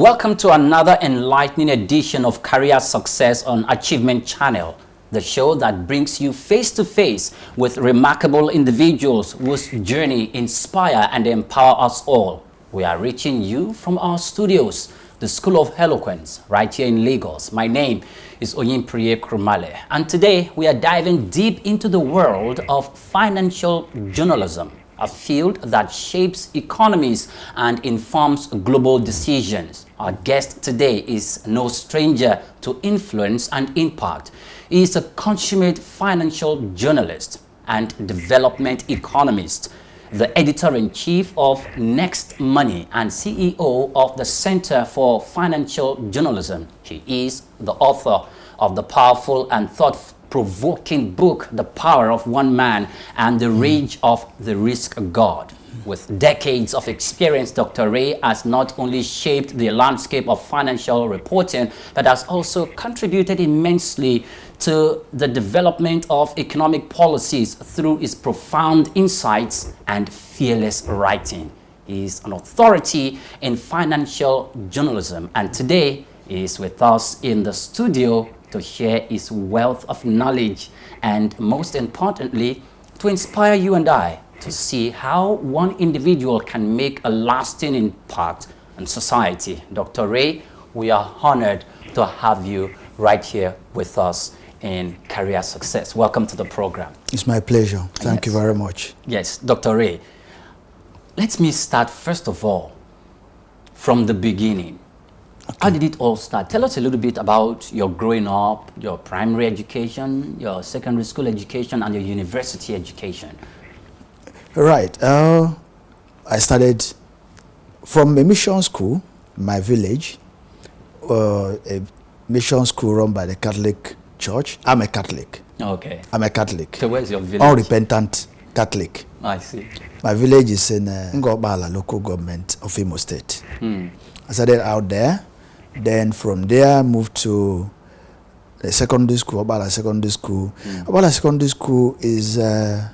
Welcome to another enlightening edition of Career Success on Achievement Channel, the show that brings you face to face with remarkable individuals whose journey inspire and empower us all. We are reaching you from our studios, the School of Eloquence, right here in Lagos. My name is Echebiri Krumale, and today we are diving deep into the world of financial journalism, a field that shapes economies and informs global decisions. Our guest today is no stranger to influence and impact. He is a consummate financial journalist and development economist, the editor-in-chief of Next Money and CEO of the Center for Financial Journalism. He is the author of the powerful and thought-provoking book, The Power of One Man and the Rage of the Risk God. With decades of experience, Dr. Ray has not only shaped the landscape of financial reporting, but has also contributed immensely to the development of economic policies through his profound insights and fearless writing. He is an authority in financial journalism, and today he is with us in the studio to share his wealth of knowledge and, most importantly, to inspire you and I to see how one individual can make a lasting impact on society. Dr. Ray, we are honored to have you right here with us in Career Success. Welcome to the program. It's my pleasure. Thank you very much. Yes, Dr. Ray, let me start first of all from the beginning. Okay. How did it all start? Tell us a little bit about your growing up, your primary education, your secondary school education, and your university education. Right. I started from a mission school in my village, a mission school run by the Catholic Church. I'm a Catholic. Okay. I'm a Catholic. So where's your village? Unrepentant Catholic. I see. My village is in Ngobala, local government of Imo State. I started out there. Then from there, moved to the secondary school, Obala Secondary School. Obala Secondary School is a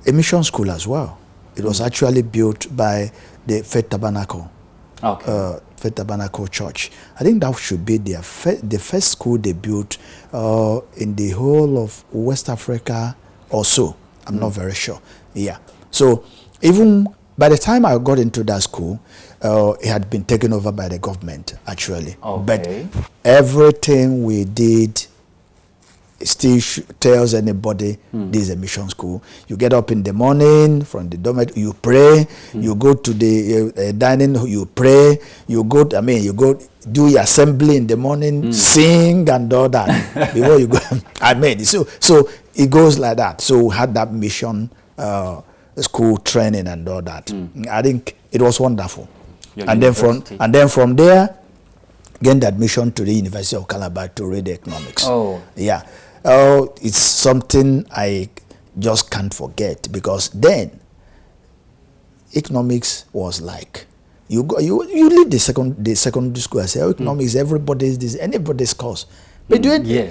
mission school as well. It was actually built by the Faith Tabernacle, Faith Tabernacle Church. I think that should be the first school they built in the whole of West Africa or so. I'm not very sure. Yeah. So even by the time I got into that school, it had been taken over by the government, actually. Okay. But everything we did still tells anybody this is a mission school. You get up in the morning from the dormitory, you pray, you go to the dining, you pray, you go do your assembly in the morning, sing and all that before you go. So it goes like that. So we had that mission school training and all that. I think it was wonderful. And then from there, gained admission to the University of Calabar to read economics. Oh, yeah. It's something I just can't forget, because then economics was like you leave the secondary school and say, economics, anybody's course. But then you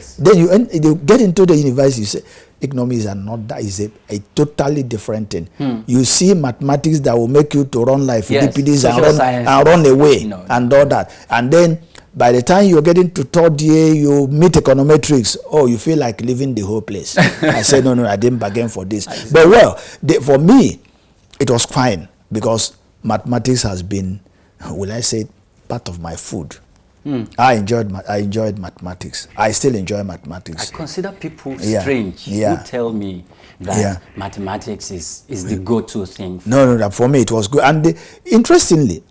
get into the university, you say economics are not that, is a totally different thing. You see mathematics that will make you to run like Philippides and run away and all that. And then by the time you're getting to third year, you meet econometrics. Oh, you feel like leaving the whole place. I said, no, I didn't bargain for this. But for me, it was fine, because mathematics has been, will I say, part of my food. I enjoyed mathematics. I still enjoy mathematics. I consider people strange who tell me that mathematics is the go-to thing. No, for me it was good. And interestingly,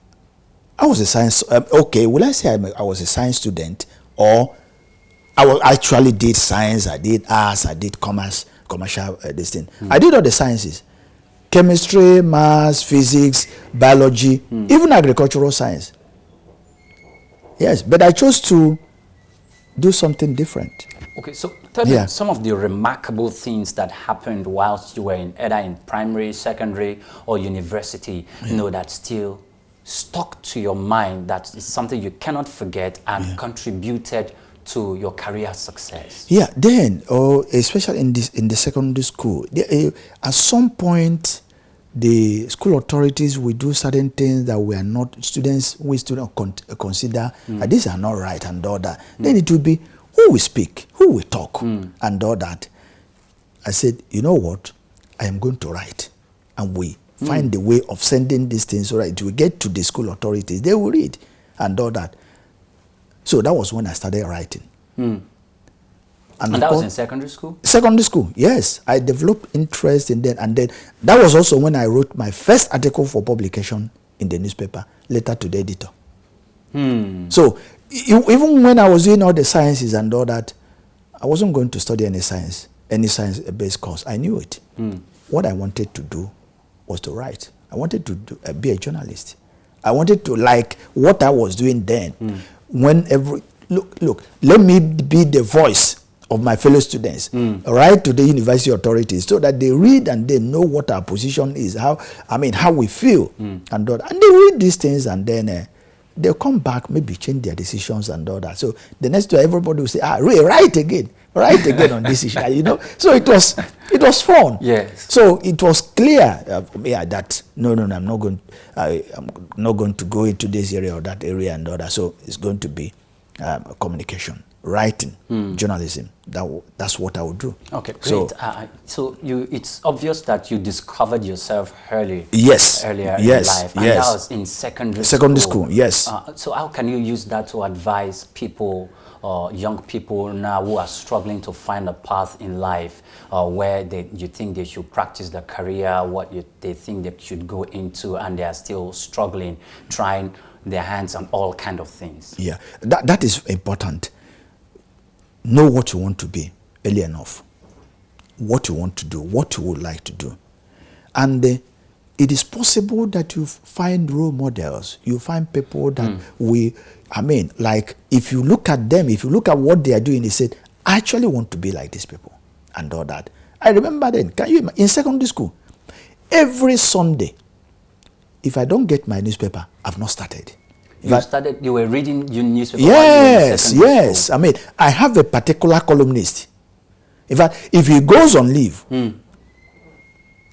I was a science. Will I say I was a science student, or I actually did science? I did arts. I did commercial this thing. I did all the sciences: chemistry, maths, physics, biology, even agricultural science. Yes, but I chose to do something different. Okay, so tell me some of the remarkable things that happened whilst you were either in primary, secondary, or university, that still stuck to your mind, that is something you cannot forget and contributed to your career success. Yeah, then, especially in the secondary school, at some point, the school authorities will do certain things that we students consider that these are not right and all that. Then it will be who will speak, who will talk and all that. I said, you know what? I am going to write, and we find the way of sending these things so that it will get to the school authorities. They will read and all that. So that was when I started writing. And that was in secondary school? Secondary school, yes. I developed interest in that, and then that was also when I wrote my first article for publication in the newspaper, letter to the editor. So even when I was doing all the sciences and all that, I wasn't going to study any science-based course. I knew it. What I wanted to do was to write. I wanted to be a journalist. I wanted to, like what I was doing then. Look, let me be the voice of my fellow students, write to the university authorities so that they read and they know what our position is, how we feel, and all that. And they read these things, and then they'll come back, maybe change their decisions and all that. So the next time everybody will say, write again on this issue, you know. So it was fun. Yes. So it was clear, that no, I'm not going to go into this area or that area and all that. So it's going to be communication, writing, journalism. That's what I would do. Okay, great. So it's obvious that you discovered yourself earlier in life, and that was in secondary school. Yes. So how can you use that to advise people, young people now who are struggling to find a path in life, where you think they should practice their career, they think they should go into, and they are still struggling, trying their hands on all kind of things? Yeah, that is important. Know what you want to be early enough, what you want to do, what you would like to do. And it is possible that you find role models, you find people that like if you look at them, if you look at what they are doing, they said, I actually want to be like these people and all that. I remember then, in secondary school, every Sunday, if I don't get my newspaper, I've not started. You were reading your newspaper? Yes. I have a particular columnist. In fact, if he goes on leave,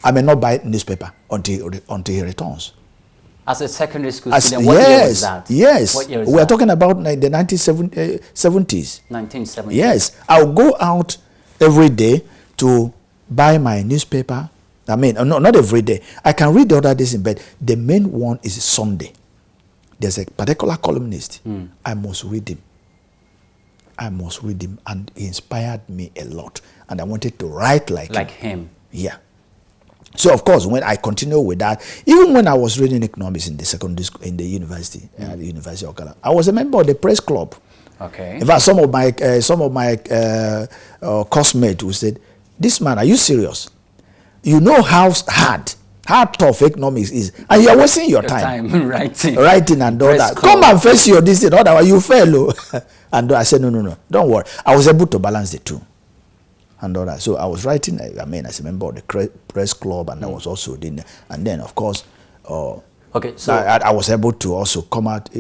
I may not buy newspaper until he returns. As a secondary school student, what year was that? Yes. What year is we are talking about the 1970s. 1970s. Yes. I'll go out every day to buy my newspaper. Not every day. I can read the other days in bed. The main one is Sunday. There's a particular columnist. I must read him. And he inspired me a lot. And I wanted to write like him. Yeah. So of course, when I continue with that, even when I was reading economics in the secondary school, in the university, the University of Ghana, I was a member of the press club. Okay. In fact, some of my classmates who said, "This man, are you serious? You know how tough economics is, and you are wasting your time writing and all that. Come and face your this thing, otherwise you fail." And I said, no, don't worry. I was able to balance the two and all that. So I was writing, as a member of the press club, and I was also doing, and then of course, so I was able to also come out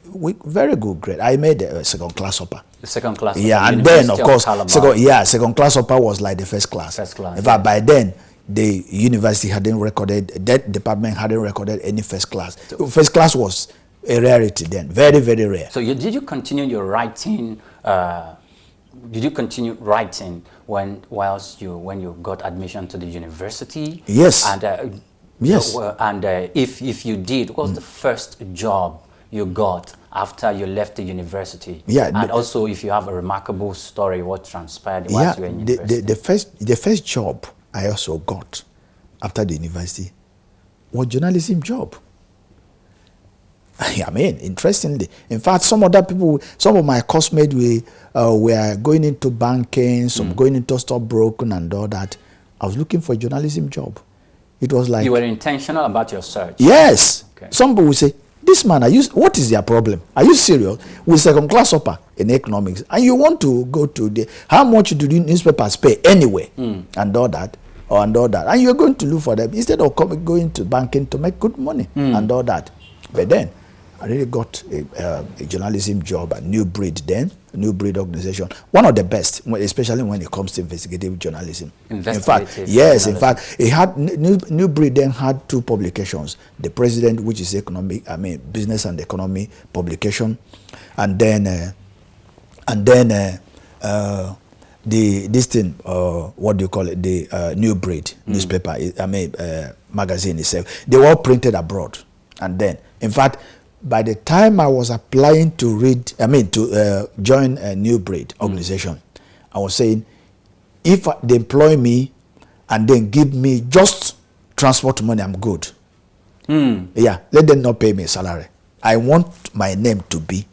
with very good grade. I made a second class upper. The second class. Yeah, and then of course, second class upper was like the first class. First class. In fact, by then, the university hadn't recorded, that department hadn't recorded any first class. First class was a rarity then, very, very rare. So did you continue your writing? Did you continue writing when you got admission to the university? Yes. And yes. And if you did, what was the first job you got after you left the university? Yeah. And also, if you have a remarkable story, what transpired while you were in university? The first job I also got after the university was journalism job. Interestingly, in fact, some of my classmates were going into banking, some going into stockbroking and all that. I was looking for a journalism job. It was like, you were intentional about your search. Yes. Okay. Some people will say, "This man, what is their problem? Are you serious? With second class upper in economics, and you want to go to how much do the newspapers pay anyway, and all that, and you're going to look for them instead of going to banking to make good money and all that." But then I really got a journalism job at New Breed then, New Breed organization. One of the best, especially when it comes to investigative journalism. Investigative yes, journalism. in fact, it had New Breed then had 2 publications. The President, which is business and economy publication, and then this thing, what do you call it? The New Breed newspaper, magazine itself. They were all printed abroad, and then, in fact, by the time I was applying to join a New Breed organization, I was saying, if they employ me and then give me just transport money, I'm good. Yeah, let them not pay me salary. I want my name to be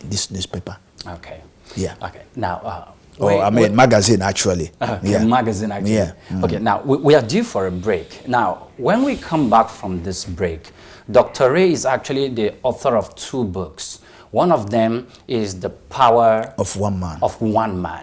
in this newspaper. Okay. Yeah. Okay. Now, magazine actually. Magazine actually. Yeah. Okay. Now we are due for a break. Now, when we come back from this break, Dr. Ray is actually the author of 2 books. One of them is The Power of One Man.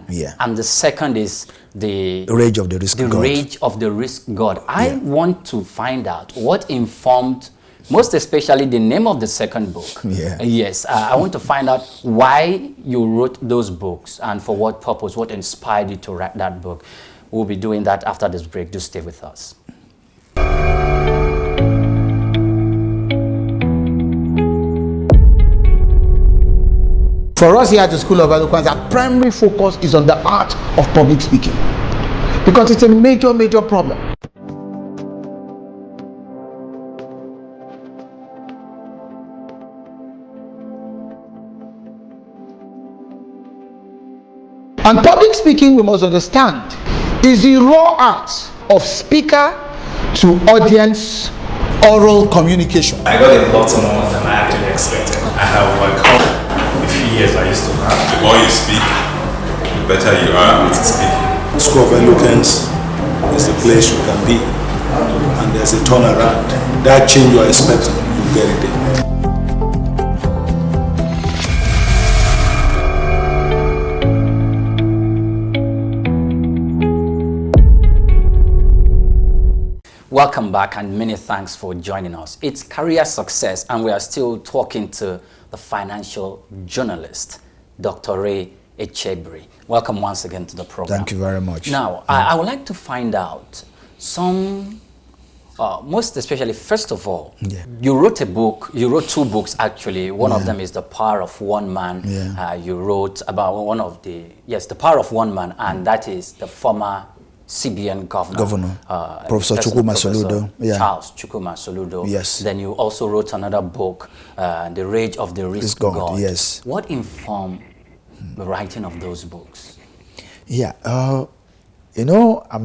Yeah. And the second is The Rage of the Risk God. The Rage of the Risk God. I want to find out what informed, most especially the name of the second book. Yeah. Yes. I want to find out why you wrote those books and for what purpose, what inspired you to write that book. We'll be doing that after this break. Do stay with us. For us here at the School of Eloquence, our primary focus is on the art of public speaking, because it's a major problem. And public speaking, we must understand, is the raw art of speaker to audience oral communication. I got a lot more than I actually expected. I have overcome the few years I used to have. The more you speak, the better you are at speaking. School of Eloquence is the place you can be, and there's a turnaround. That change you are expecting, you get it there. Welcome back and many thanks for joining us. It's Career Success and we are still talking to the financial journalist, Dr. Ray Echebiri. Welcome once again to the program. Thank you very much. Now, I would like to find out some, most especially, first of all, you wrote a book, you wrote 2 books actually. One of them is The Power of One Man. You wrote about The Power of One Man, and that is the former CBN governor, Professor Chukwuma Soludo. Charles Chukwuma Soludo. Yes. Then you also wrote another book, The Rage of the Risk God. Yes. What informed the writing of those books? Yeah, I'm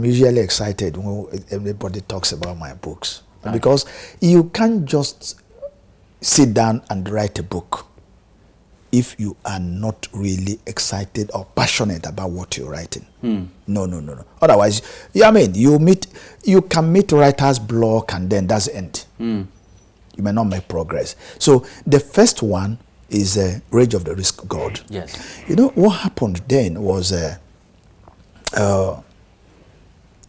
usually excited when everybody talks about my books, because you can't just sit down and write a book if you are not really excited or passionate about what you're writing. No. Otherwise, you can meet writer's block and then that's the end. You may not make progress. So the first one is Rage of the Risk God. Yes. What happened then was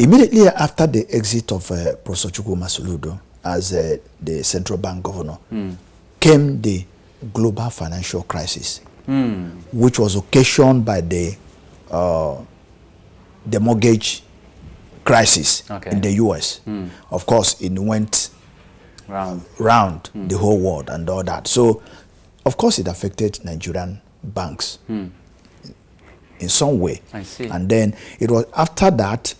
immediately after the exit of Professor Chukwuma Soludo as the central bank governor, came the global financial crisis, which was occasioned by the mortgage crisis in the US. Of course, it went round the whole world and all that. So, of course, it affected Nigerian banks in some way. I see. And then it was after that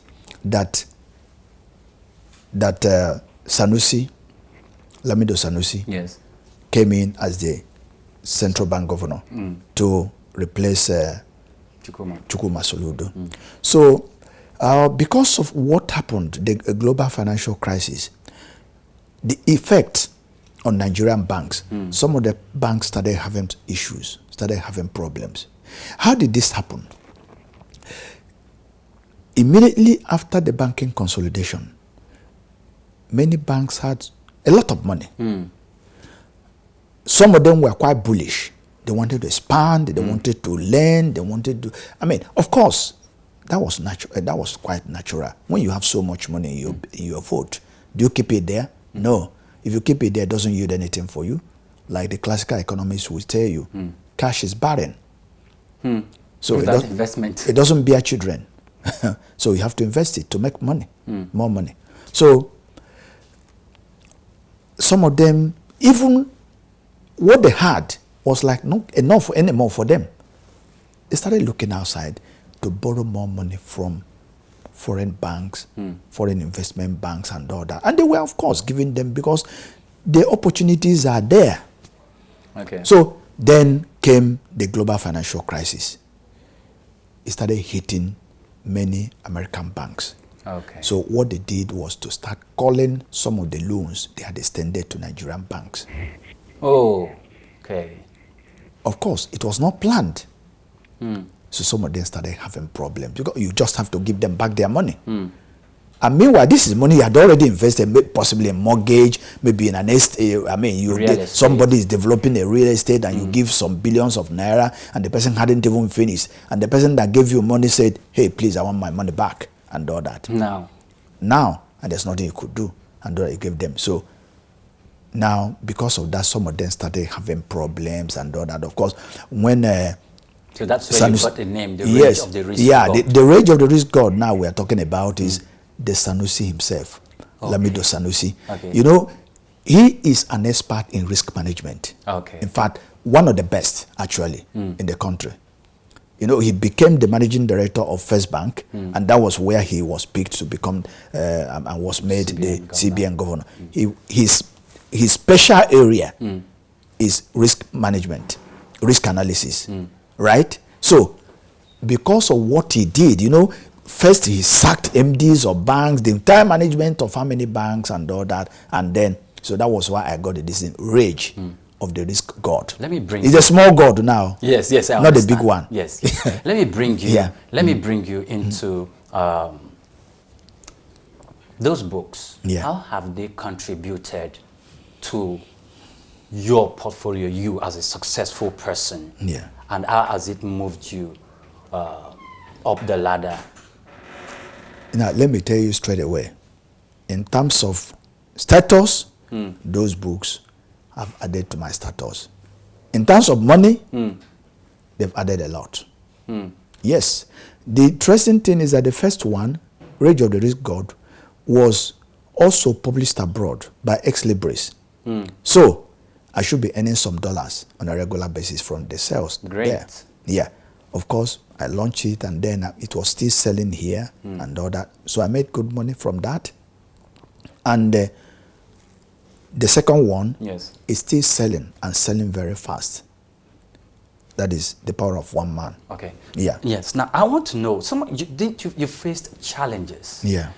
Lamido Sanusi, came in as the central bank governor to replace Chukwuma Soludo. So, because of what happened, the global financial crisis, the effect on Nigerian banks, some of the banks started having issues, started having problems. How did this happen? Immediately after the banking consolidation, many banks had a lot of money. Some of them were quite bullish. They wanted to expand, they wanted to lend, they wanted to... of course, that was natural. That was quite natural. When you have so much money in your vote, do you keep it there? No. If you keep it there, it doesn't yield anything for you. like the classical economists will tell you, cash is barren. So without investment, it doesn't bear children. So you have to invest it to make money, more money. So some of them, even what they had was like not enough anymore for them. They started looking outside to borrow more money from foreign banks, foreign investment banks and all that. And they were, of course, giving them because the opportunities are there. Okay. So then came the global financial crisis. It started hitting many American banks. Okay. So what they did was to start calling some of the loans they had extended to Nigerian banks. Oh, okay. Of course, it was not planned. So some of them started having problems because you just have to give them back their money. And meanwhile, this is money you had already invested, possibly a mortgage, maybe in an estate. I mean, somebody is developing a real estate and you give some billions of naira and the person hadn't even finished. And the person that gave you money said, hey, please, I want my money back and all that. Now, and there's nothing you could do and all that you gave them. So now, because of that, some of them started having problems and all that. Of course, when... so that's where you got the name, the Rage of the Risk God. The Rage of the Risk God now we are talking about is the Sanusi himself, Lamido Sanusi. Okay. You know, he is an expert in risk management. Okay. In fact, one of the best, actually, in the country. You know, he became the managing director of First Bank, and that was where he was picked to become and was made the CBN governor. His special area is risk management, risk analysis, right? So, because of what he did, you know, first he sacked MDs of banks, the entire management of how many banks and all that, and then, so that was why I got this Rage of the Risk God. Let me bring. It's a small God now. Yes, I not understand. a big one. Yes. Let me bring you. Yeah. Let me bring you into those books. Yeah. How have they contributed to your portfolio? You as a successful person. Yeah. And how has it moved you up the ladder? Now, let me tell you straight away. In terms of status, those books have added to my status. In terms of money, they've added a lot. Yes. The interesting thing is that the first one, Rage of the Risk God, was also published abroad by Ex Libris. So, I should be earning some dollars on a regular basis from the sales. Great. There. Yeah. Of course, I launched it and then it was still selling here and all that. So I made good money from that. And the second one is still selling and selling very fast. That is the power of one man. Okay. Yeah. Yes. Now, I want to know, you faced challenges. Yeah.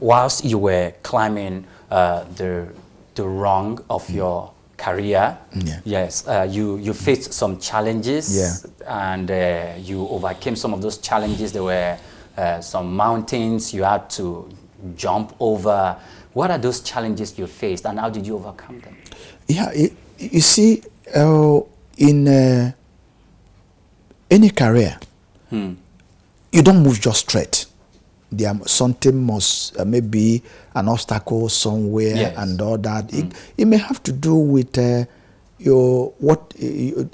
Whilst you were climbing the rung of your career. Yeah. Yes. You faced some challenges. Yeah. And you overcame some of those challenges. There were some mountains you had to jump over. What are those challenges you faced and how did you overcome them? Yeah, you see, in any career, you don't move just straight. Something must maybe an obstacle somewhere and all that. It may have to do with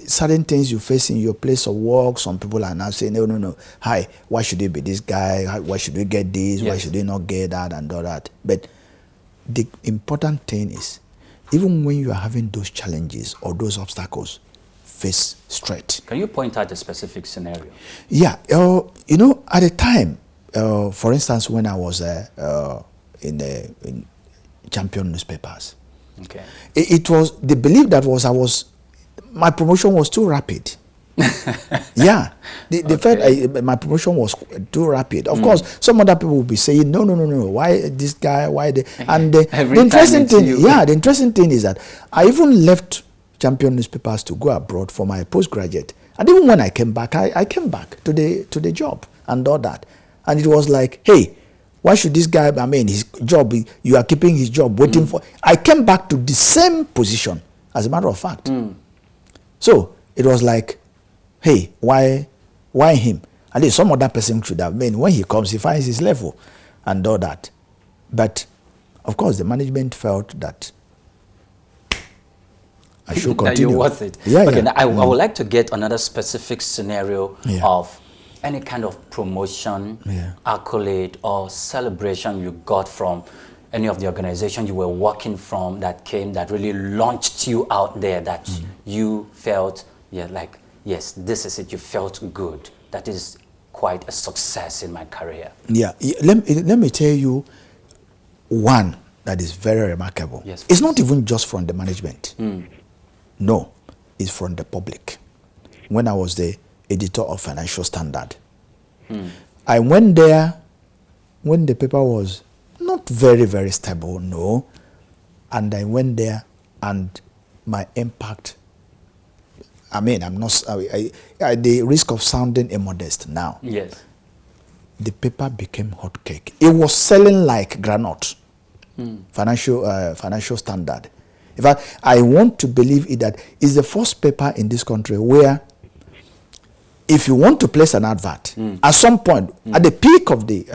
certain things you face in your place of work. Some people are now saying, no, hi, why should it be this guy? Why should we get this? Why should we not get that and all that? But the important thing is, even when you are having those challenges or those obstacles, face straight. Can you point out a specific scenario? Yeah, you know, at the time, for instance, when I was in Champion newspapers, okay, it was the belief that my promotion was too rapid. Yeah, they felt my promotion was too rapid. Of course, some other people will be saying, no, why this guy, why the... And the interesting thing, the interesting thing is that I even left Champion newspapers to go abroad for my postgraduate. And even when I came back, I came back to the job and all that. And it was like, hey, why should this guy, his job, you are keeping his job, waiting for... I came back to the same position, as a matter of fact. So, it was like, hey, why him? At least some other person should have, when he comes, he finds his level and all that. But, of course, the management felt that I should that continue. you're worth it. Yeah, okay, yeah. now I would like to get another specific scenario Yeah. of any kind of promotion, Yeah. accolade, or celebration you got from any of the organization you were working from that came, that really launched you out there, that you felt, yeah, like, yes, this is it, you felt good. That is quite a success in my career. Yeah, let me tell you one that is very remarkable. Yes, it's not even just from the management. Mm. No, it's from the public. When I was the editor of Financial Standard, I went there when the paper was not very, very stable, no. And I went there and my impact, I mean, I'm not, I the risk of sounding immodest now. Yes. The paper became hot cake. It was selling like granite. Financial Standard. In fact, I want to believe it that it's the first paper in this country where if you want to place an advert, at some point, at the peak of the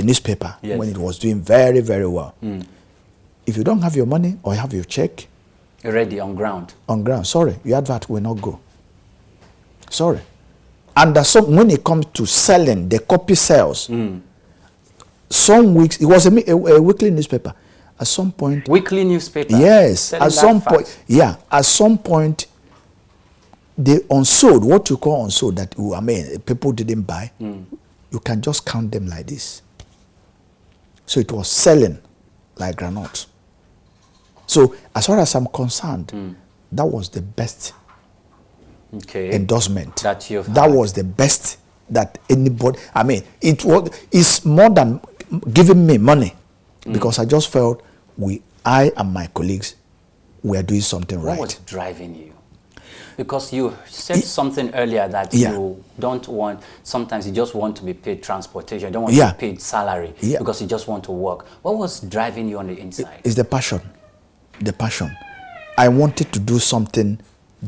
newspaper, Yes. when it was doing very, very well, if you don't have your money or you have your check Already on ground. sorry, your advert will not go. Sorry. And when it comes to selling, the copy sales, some weeks, it was a weekly newspaper. At some point, Weekly newspaper. yes, selling at that some fast. point, yeah, at some point, they unsold, what you call unsold, that, I mean, people didn't buy, you can just count them like this. So it was selling like granite. So as far as I'm concerned, that was the best endorsement. That you've that had. was the best that anybody, I mean, it's more than giving me money, because I just felt I and my colleagues were doing something What right. was driving you? Because you said something earlier that Yeah. you don't want, sometimes you just want to be paid transportation, you don't want Yeah. to be paid salary, Yeah. because you just want to work. What was driving you on the inside? It's the passion. The passion. I wanted to do something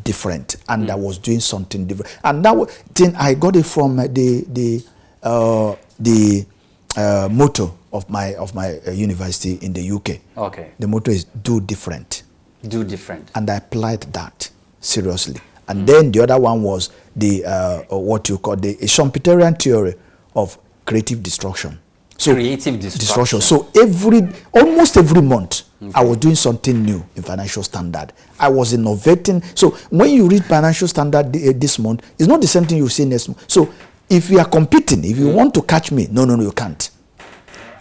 different, and I was doing something different. And that thing, I got it from the motto of my university in the UK. Okay. The motto is "Do different." Do different. And I applied that seriously. And then the other one was the what you call the Schumpeterian theory of creative destruction. So Creative destruction. So almost every month, I was doing something new in Financial Standard. I was innovating. So when you read Financial Standard this month, it's not the same thing you see next month. So if we are competing, if you want to catch me, no, you can't.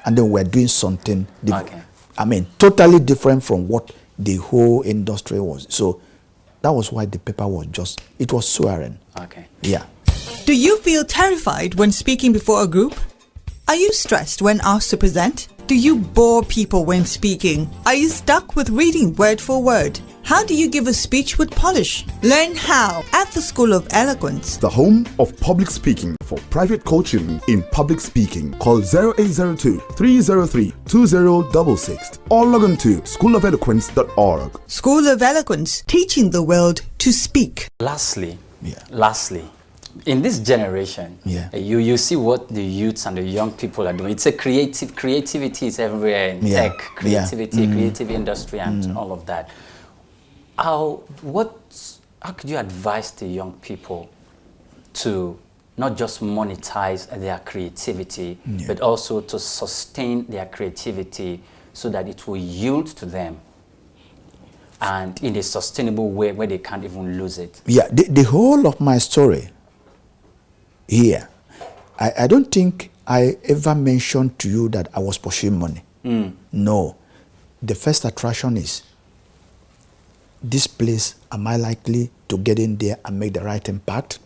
And then we're doing something different. Okay. I mean, totally different from what the whole industry was. So that was why the paper was it was swearing. Okay. Yeah. Do you feel terrified when speaking before a group? Are you stressed when asked to present? Do you bore people when speaking? Are you stuck with reading word for word? How do you give a speech with polish? Learn how at the School of Eloquence. The home of public speaking. For private coaching in public speaking, call 0802 303 2066 or log on to schoolofeloquence.org. School of Eloquence, teaching the world to speak. Lastly, in this generation, you see what the youths and the young people are doing. It's a creativity is everywhere in tech, creativity, creative industry, and all of that. How could you advise the young people to not just monetize their creativity, but also to sustain their creativity so that it will yield to them and in a sustainable way where they can't even lose it? Yeah, the whole of my story here, I don't think I ever mentioned to you that I was pursuing money. No. The first attraction is, this place, am I likely to get in there and make the right impact?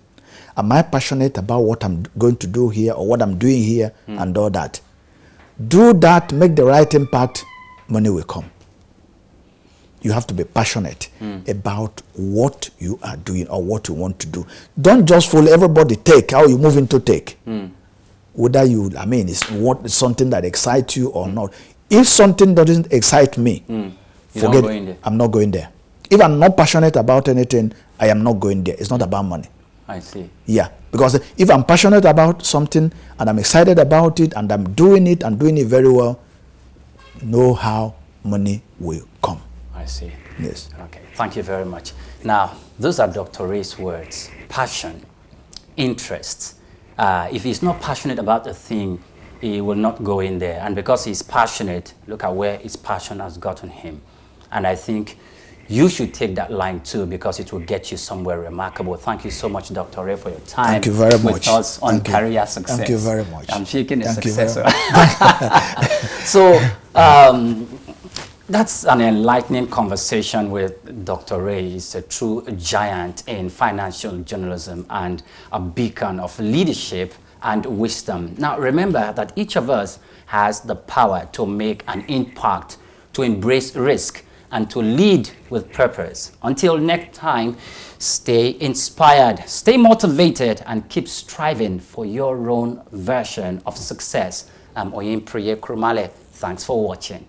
Am I passionate about what I'm going to do here or what I'm doing here and all that? Do that, make the right impact, money will come. You have to be passionate about what you are doing or what you want to do. Don't just follow everybody take, how you move into take. Whether it's something that excites you or not. If something doesn't excite me, forget it. I'm not going there. If I'm not passionate about anything, I am not going there. It's not about money. I see. Yeah, because if I'm passionate about something and I'm excited about it and I'm doing it very well, know how money will come. I see. Yes. Okay, thank you very much. Now, those are Dr. Ray's words. Passion, interest. If he's not passionate about a thing, he will not go in there. And because he's passionate, look at where his passion has gotten him. And I think you should take that line too, because it will get you somewhere remarkable. Thank you so much, Dr. Ray, for your time. Thank you very with much. us on career success. Thank you very much. I'm shaking a Thank successor. You So that's an enlightening conversation with Dr. Ray. He's a true giant in financial journalism and a beacon of leadership and wisdom. Now, remember that each of us has the power to make an impact, to embrace risk, and to lead with purpose. Until next time, stay inspired, stay motivated, and keep striving for your own version of success. I'm Oyinpriye Krumale. Thanks for watching.